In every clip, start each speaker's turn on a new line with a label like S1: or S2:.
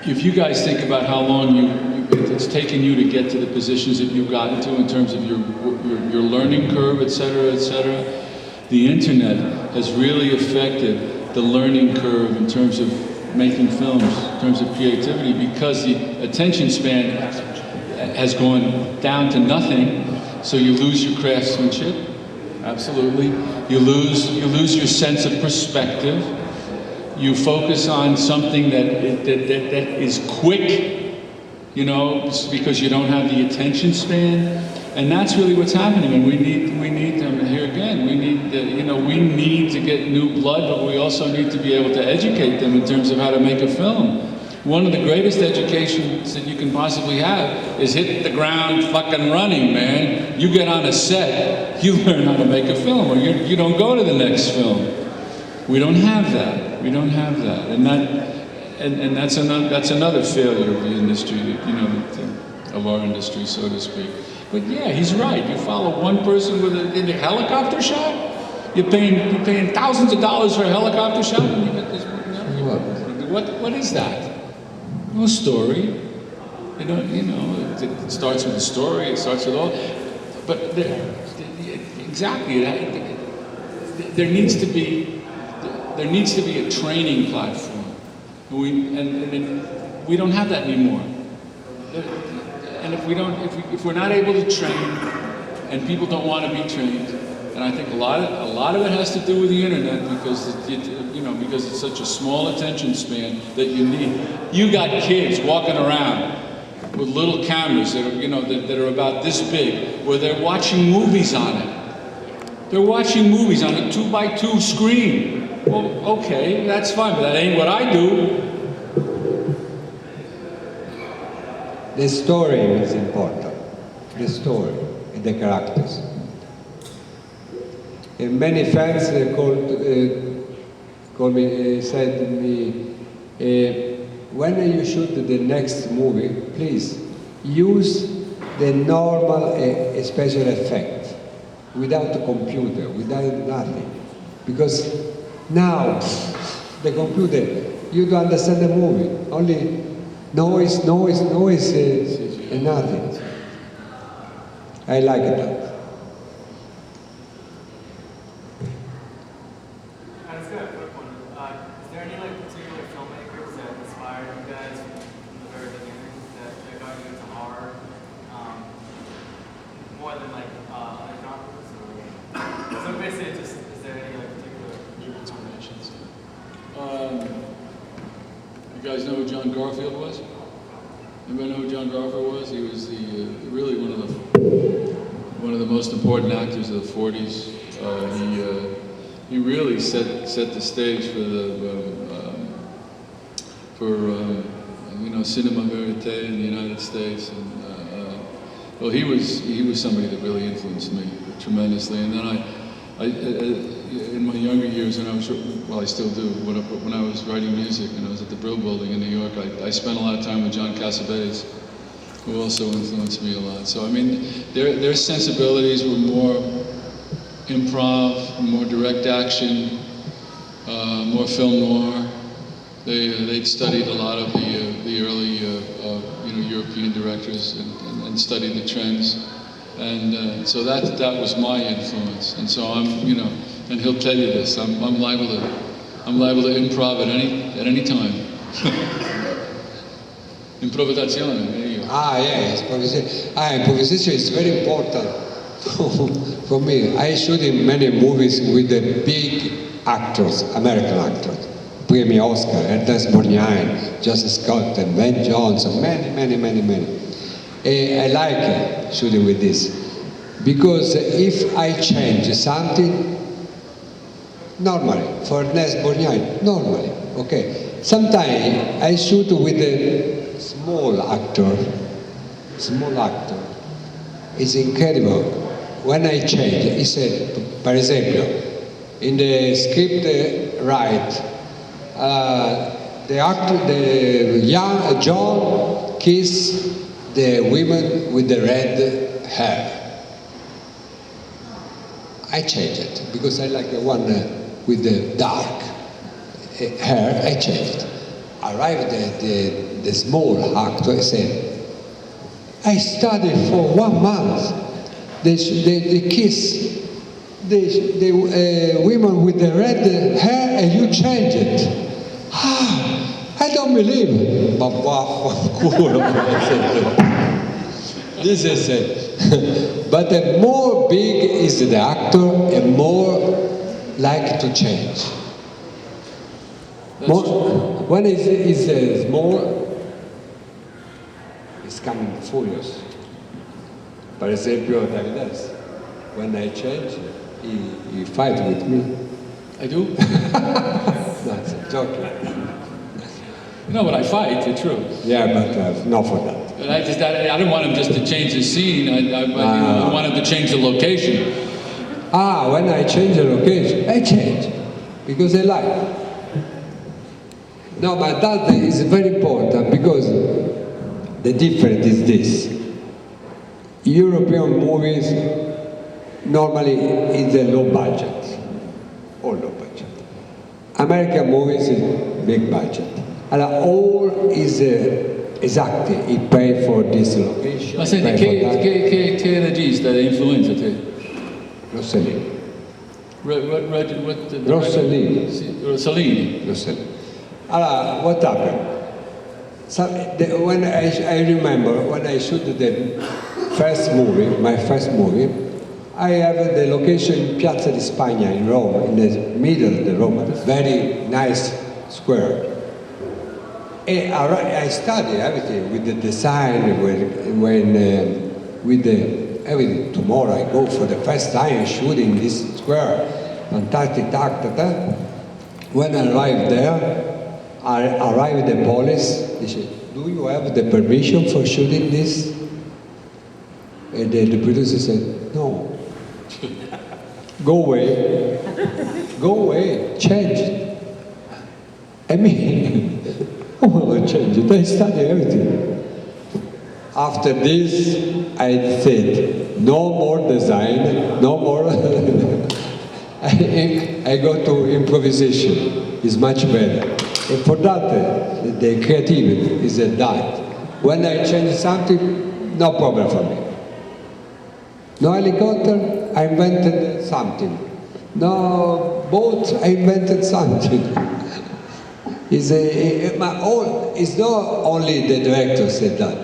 S1: If you guys think about how long it's taken you to get to the positions that you've gotten to in terms of your learning curve, et cetera, the internet has really affected the learning curve in terms of making films, in terms of creativity, because the attention span has gone down to nothing, so you lose your craftsmanship, absolutely. You lose your sense of perspective. You focus on something that is quick, you know, because you don't have the attention span, and that's really what's happening. And we need them here again. We need to get new blood, but we also need to be able to educate them in terms of how to make a film. One of the greatest educations that you can possibly have is hit the ground fucking running, man. You get on a set, you learn how to make a film, or you don't go to the next film. We don't have that. We don't have that, and that's another failure of the industry, you know, of our industry, so to speak. But yeah, he's right. You follow one person in a helicopter shot. You're paying thousands of dollars for a helicopter shot, and you get this. What is that? No story. You know, it starts with a story. It starts with all. But exactly, there needs to be a training platform. And we don't have that anymore. And if we're not able to train, and people don't want to be trained, and I think a lot of it has to do with the internet, because because it's such a small attention span that you need. You got kids walking around with little cameras that are about this big, where they're watching movies on it. They're watching movies on a 2x2 screen. Well, okay, that's fine, but that ain't what I do.
S2: The story is important. The story and the characters. And many fans said to me, when you shoot the next movie, please use the normal special effect, without a computer, without nothing, because now the computer, you don't understand the movie, only noise, and nothing. I like that.
S3: I just got a quick one. Is there any particular filmmakers that inspired you guys from the very beginning that got you into horror? More than other genres? So basically, just is there any particular inspirations?
S1: You guys know who John Garfield was? Anybody know who John Garfield was? He was really one of the most important actors of the 40s. He really set the stage for cinema verite in the United States. And well, he was somebody that really influenced me tremendously. And then in my younger years, I still do, when I was writing music and I was at the Brill Building in New York, I spent a lot of time with John Cassavetes, who also influenced me a lot. So I mean, their sensibilities were more improv, more direct action, more film noir. They'd studied a lot of the early European directors and studied the trends. And so that was my influence, and so and he'll tell you this. I'm liable to improv at any time. Improvisazione. There you go.
S2: Yes, improvisation is very important for me. I shoot in many movies with the big actors, American actors. Premi Oscar, Ernest Borgnine, Joseph Scott, and Ben Johnson, many. I like shooting with this, because if I change something, normally, for Ernest Borgnine, normally, okay. Sometimes I shoot with a small actor. It's incredible. When I change, he said, for example, in the script the young John kiss the women with the red hair. I changed it because I like the one with the dark hair. I changed it. arrived the small actor, said, I studied for 1 month. The kiss, the women with the red hair, and you change it. Ah, I don't believe it. But this is it. But the more big is the actor, and more like to change. More, when it's small, it's coming furious. Per esempio, Davidas, when I change, he fight with me.
S1: I do?
S2: No, it's a joke.
S1: No, but I fight, it's true.
S2: Yeah, but not for that.
S1: But I didn't want him just to change the scene. I wanted to change the location.
S2: When I change the location, I change because I like. No, but that is very important because the difference is this. European movies normally is a low budget, or low budget. American movies is big budget. And all is exactly, he pay for this location.
S1: Ma senti, che regista è influenza te?
S2: Rossellini.
S1: Rossellini. Rossellini.
S2: Rossellini. Allora, what happened? So, when I remember when I shot the first movie, my first movie, I have the location in Piazza di Spagna in Rome, in the middle of the Rome, very nice square. And I study everything with the design, with the everything. Tomorrow I go for the first time shooting this square, fantastic actor. When I arrived there, I arrived at the police. They said, "Do you have the permission for shooting this?" And the producer said, "No. Go away. Go away. Change it." I mean, I want to change it. I study everything. After this, I said, no more design, no more. I go to improvisation. It's much better. And for that, the creativity is that. When I change something, no problem for me. No helicopter, I invented something. No boat, I invented something. It's not only the director said that.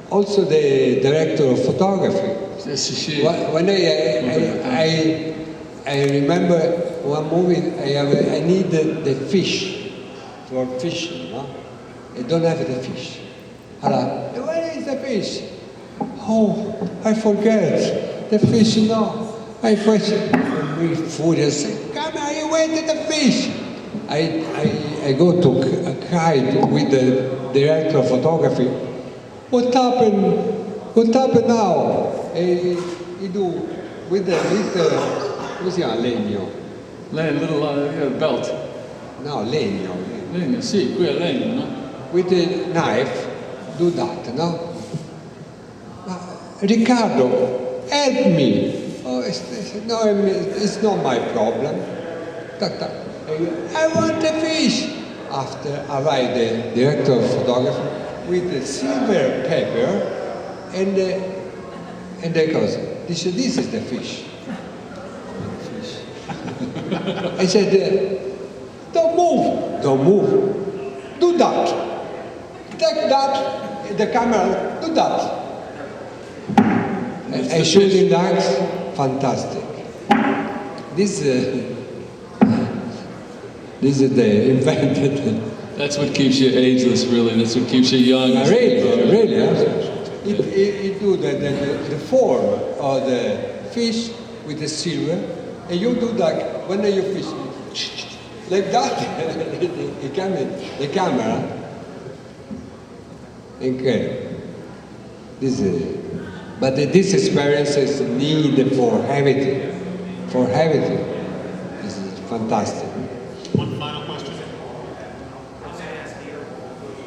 S2: Also the director of photography. When I remember one movie, I need the fish for fishing. No? I don't have the fish. Where is the fish? Oh, I forget. The fish, no. I forget. I'm furious. Come on, you waited the fish. I go to cry with the director of photography. What happened? What happened now? He do with the little, come si chiama, legno?
S1: Little belt.
S2: No, legno.
S1: Legno, sì, qui è legno, no?
S2: With the knife, do that, no? Riccardo, help me. Oh, no, it's not my problem. I want the fish. After arrived the director of photography with the silver paper and they goes, this is the fish. I said, don't move, do that. Take that, the camera, do that. I shooting that, fantastic. This is the invented.
S1: That's what keeps you ageless, really. That's what keeps you young.
S2: Really. It do the form of the fish with the silver, and you do that when you fish, like that. the camera. Okay. But this experience is need for everything. This is fantastic.
S4: One final question.
S3: I was going to ask you,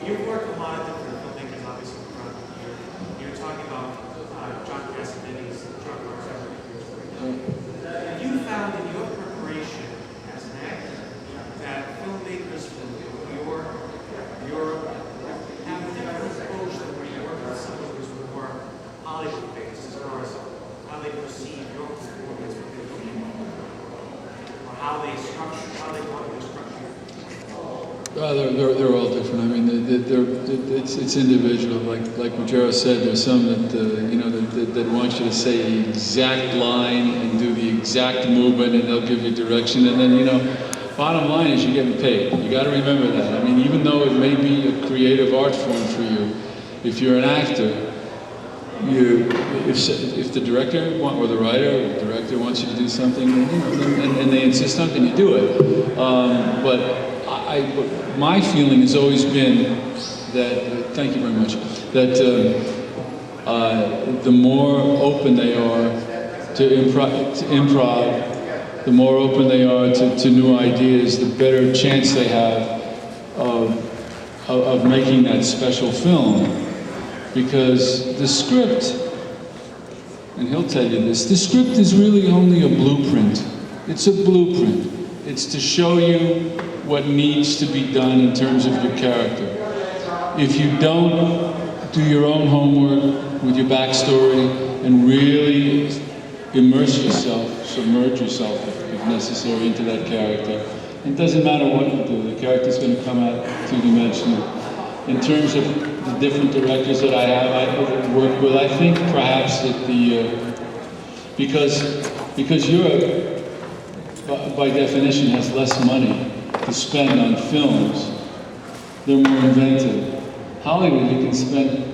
S3: you've worked with a lot of different filmmakers, obviously, throughout the year. You were talking about John Cassavetes, John Ruggero. Have you found in your preparation as an actor that filmmakers from New York,
S1: They're all different. I mean, it's individual. Like Ruggero said, there's some that that want you to say the exact line and do the exact movement, and they'll give you direction. And then bottom line is you're getting paid. You got to remember that. I mean, even though it may be a creative art form for you, if you're an actor, if the director or the writer or the director wants you to do something, and they insist on it, then you do it. But my feeling has always been that, thank you very much, that the more open they are to improv, the more open they are to new ideas, the better chance they have of making that special film. Because the script, and he'll tell you this, the script is really only a blueprint. It's a blueprint. It's to show you what needs to be done in terms of your character. If you don't do your own homework with your backstory and really immerse yourself, submerge yourself if necessary into that character, it doesn't matter what you do, the character's going to come out two-dimensional. In terms of the different directors that I work with, I think perhaps that because Europe, by definition, has less money to spend on films, they're more inventive. Hollywood, you can spend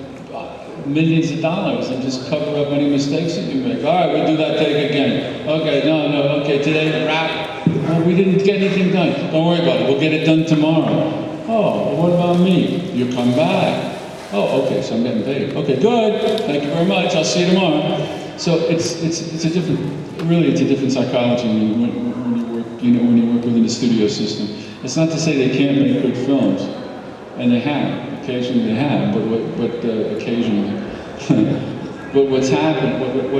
S1: millions of dollars and just cover up any mistakes that you make. All right, we'll do that take again. Okay, no, okay, today, wrap. Oh, we didn't get anything done. Don't worry about it, we'll get it done tomorrow. Oh, well, what about me? You come back. Oh, okay, so I'm getting paid. Okay, good. Thank you very much. I'll see you tomorrow. So it's a different, really, it's a different psychology when you work within a studio system. It's not to say they can't make good films, and they have. Occasionally they have, but occasionally. But what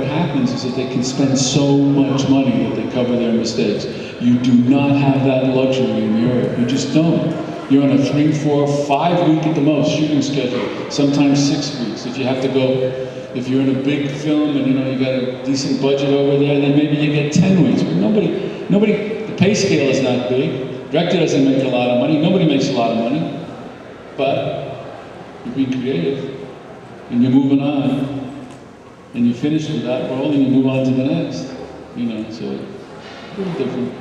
S1: happens is that they can spend so much money that they cover their mistakes. You do not have that luxury in Europe. You just don't. You're on a 3, 4, 5 week at the most shooting schedule, sometimes 6 weeks. If you have to go, if you're in a big film and you got a decent budget over there, then maybe you get 10 weeks. But nobody, the pay scale is not big. Director doesn't make a lot of money. Nobody makes a lot of money. But you're being creative and you're moving on and you finish with that role and you move on to the next. So a little different.